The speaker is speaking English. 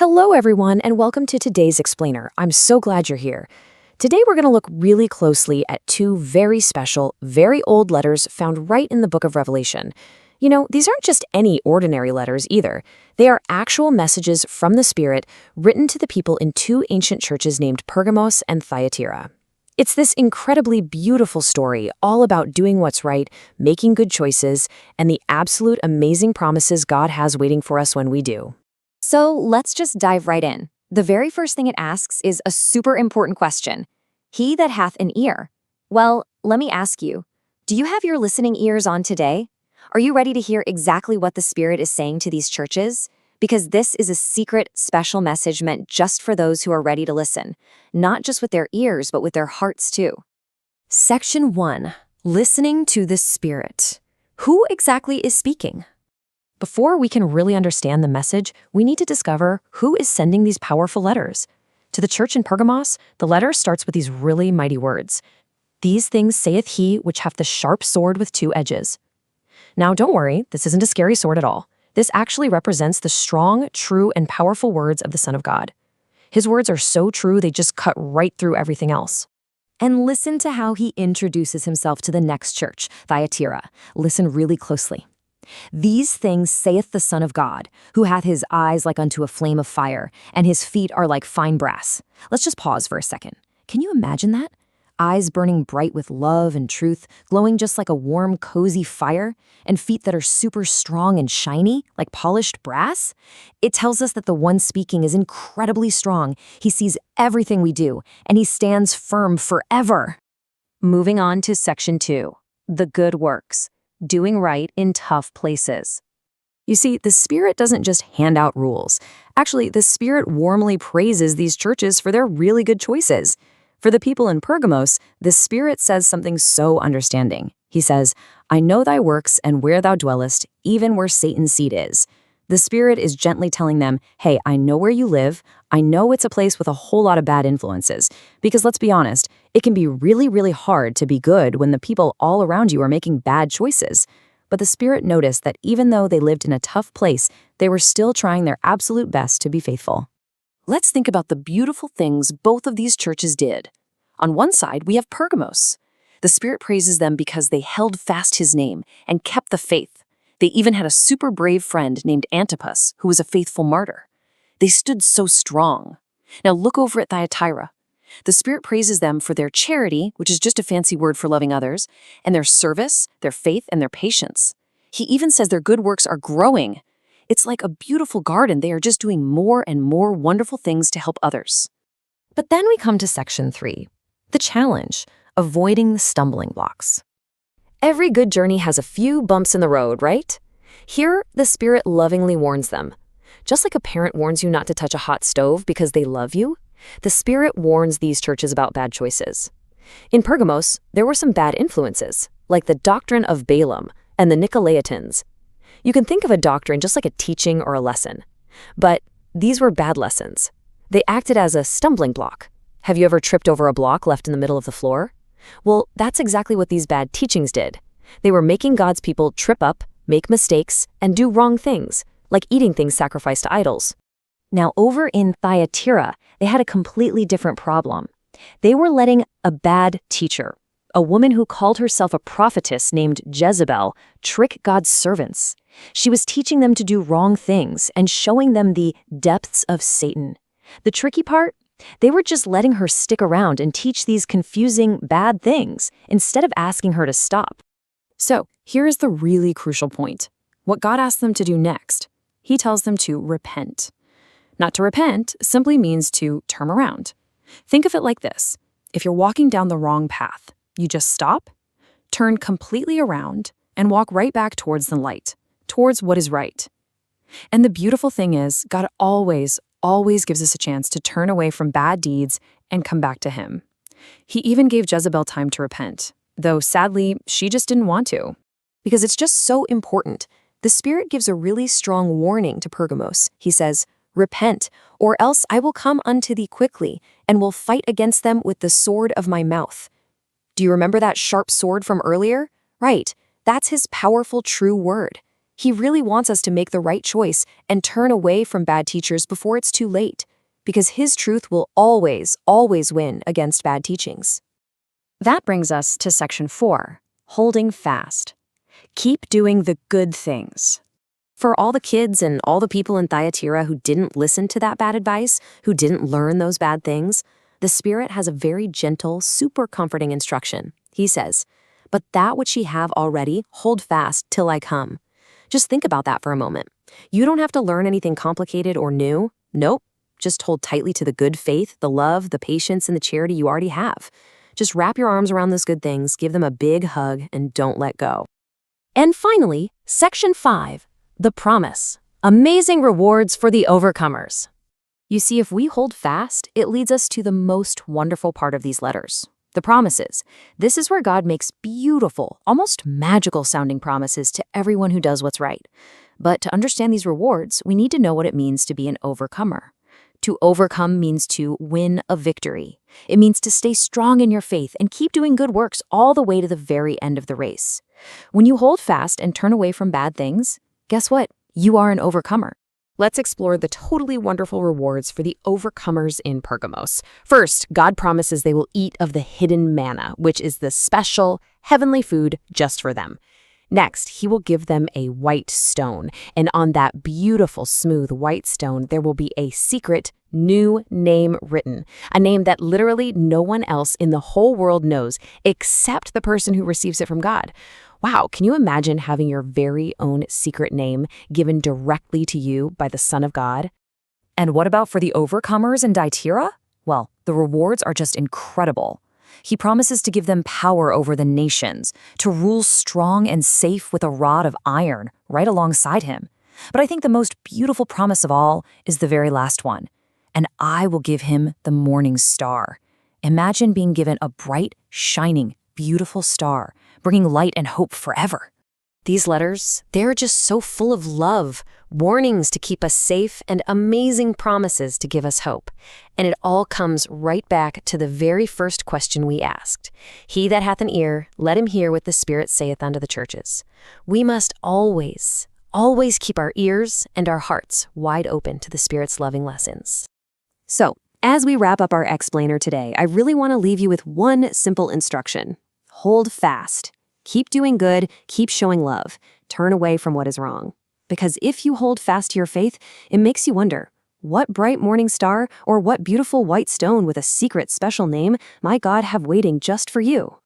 Hello, everyone, and welcome to today's Explainer. I'm so glad you're here. Today, we're going to look really closely at two very special, very old letters found right in the book of Revelation. You know, these aren't just any ordinary letters either. They are actual messages from the Spirit written to the people in two ancient churches named Pergamos and Thyatira. It's this incredibly beautiful story all about doing what's right, making good choices, and the absolute amazing promises God has waiting for us when we do. So let's just dive right in. The very first thing it asks is a super important question. He that hath an ear. Well, let me ask you, do you have your listening ears on today? Are you ready to hear exactly what the Spirit is saying to these churches? Because this is a secret, special message meant just for those who are ready to listen, not just with their ears, but with their hearts too. Section 1. Listening to the Spirit. Who exactly is speaking? Before we can really understand the message, we need to discover who is sending these powerful letters. To the church in Pergamos, the letter starts with these really mighty words. These things saith he which hath the sharp sword with two edges. Now don't worry, this isn't a scary sword at all. This actually represents the strong, true, and powerful words of the Son of God. His words are so true they just cut right through everything else. And listen to how he introduces himself to the next church, Thyatira. Listen really closely. These things saith the Son of God, who hath his eyes like unto a flame of fire, and his feet are like fine brass. Let's just pause for a second. Can you imagine that? Eyes burning bright with love and truth, glowing just like a warm, cozy fire, and feet that are super strong and shiny, like polished brass? It tells us that the one speaking is incredibly strong. He sees everything we do, and he stands firm forever. Moving on to Section 2, the good works. Doing right in tough places. You see, the Spirit doesn't just hand out rules. Actually, the Spirit warmly praises these churches for their really good choices. For the people in Pergamos, the Spirit says something so understanding. He says, I know thy works and where thou dwellest, even where Satan's seat is. The Spirit is gently telling them, hey, I know where you live. I know it's a place with a whole lot of bad influences. Because let's be honest, it can be really, really hard to be good when the people all around you are making bad choices. But the Spirit noticed that even though they lived in a tough place, they were still trying their absolute best to be faithful. Let's think about the beautiful things both of these churches did. On one side, we have Pergamos. The Spirit praises them because they held fast his name and kept the faith. They even had a super brave friend named Antipas, who was a faithful martyr. They stood so strong. Now look over at Thyatira. The Spirit praises them for their charity, which is just a fancy word for loving others, and their service, their faith, and their patience. He even says their good works are growing. It's like a beautiful garden. They are just doing more and more wonderful things to help others. But then we come to Section 3, the challenge, avoiding the stumbling blocks. Every good journey has a few bumps in the road, right? Here, the Spirit lovingly warns them. Just like a parent warns you not to touch a hot stove because they love you, the Spirit warns these churches about bad choices. In Pergamos, there were some bad influences, like the doctrine of Balaam and the Nicolaitans. You can think of a doctrine just like a teaching or a lesson. But these were bad lessons. They acted as a stumbling block. Have you ever tripped over a block left in the middle of the floor? Well, that's exactly what these bad teachings did. They were making God's people trip up, make mistakes, and do wrong things, like eating things sacrificed to idols. Now, over in Thyatira, they had a completely different problem. They were letting a bad teacher, a woman who called herself a prophetess named Jezebel, trick God's servants. She was teaching them to do wrong things and showing them the depths of Satan. The tricky part? They were just letting her stick around and teach these confusing, bad things instead of asking her to stop. So, here is the really crucial point. What God asks them to do next. He tells them to repent. Not to repent simply means to turn around. Think of it like this. If you're walking down the wrong path, you just stop, turn completely around, and walk right back towards the light, towards what is right. And the beautiful thing is, God always gives us a chance to turn away from bad deeds and come back to him. He even gave Jezebel time to repent, though sadly, she just didn't want to. Because it's just so important. The Spirit gives a really strong warning to Pergamos. He says, repent, or else I will come unto thee quickly, and will fight against them with the sword of my mouth. Do you remember that sharp sword from earlier? Right, that's his powerful true word. He really wants us to make the right choice and turn away from bad teachers before it's too late, because his truth will always, always win against bad teachings. That brings us to section 4, holding fast. Keep doing the good things. For all the kids and all the people in Thyatira who didn't listen to that bad advice, who didn't learn those bad things, the Spirit has a very gentle, super comforting instruction. He says, "But that which ye have already, hold fast till I come." Just think about that for a moment. You don't have to learn anything complicated or new. Nope. Just hold tightly to the good faith, the love, the patience, and the charity you already have. Just wrap your arms around those good things, give them a big hug, and don't let go. And finally, section 5, the promise. Amazing rewards for the overcomers. You see, if we hold fast, it leads us to the most wonderful part of these letters, the promises. This is where God makes beautiful, almost magical sounding promises to everyone who does what's right. But to understand these rewards, we need to know what it means to be an overcomer. To overcome means to win a victory. It means to stay strong in your faith and keep doing good works all the way to the very end of the race. When you hold fast and turn away from bad things, guess what? You are an overcomer. Let's explore the totally wonderful rewards for the overcomers in Pergamos. First, God promises they will eat of the hidden manna, which is the special, heavenly food just for them. Next, he will give them a white stone, and on that beautiful, smooth white stone, there will be a secret, new name written, a name that literally no one else in the whole world knows except the person who receives it from God. Wow, can you imagine having your very own secret name given directly to you by the Son of God? And what about for the overcomers in Thyatira? Well, the rewards are just incredible. He promises to give them power over the nations, to rule strong and safe with a rod of iron right alongside him. But I think the most beautiful promise of all is the very last one. And I will give him the morning star. Imagine being given a bright, shining, beautiful star, bringing light and hope forever. These letters, they're just so full of love, warnings to keep us safe, and amazing promises to give us hope. And it all comes right back to the very first question we asked. He that hath an ear, let him hear what the Spirit saith unto the churches. We must always, always keep our ears and our hearts wide open to the Spirit's loving lessons. So, as we wrap up our explainer today, I really want to leave you with one simple instruction. Hold fast. Keep doing good, keep showing love. Turn away from what is wrong. Because if you hold fast to your faith, it makes you wonder, what bright morning star or what beautiful white stone with a secret special name might God have waiting just for you?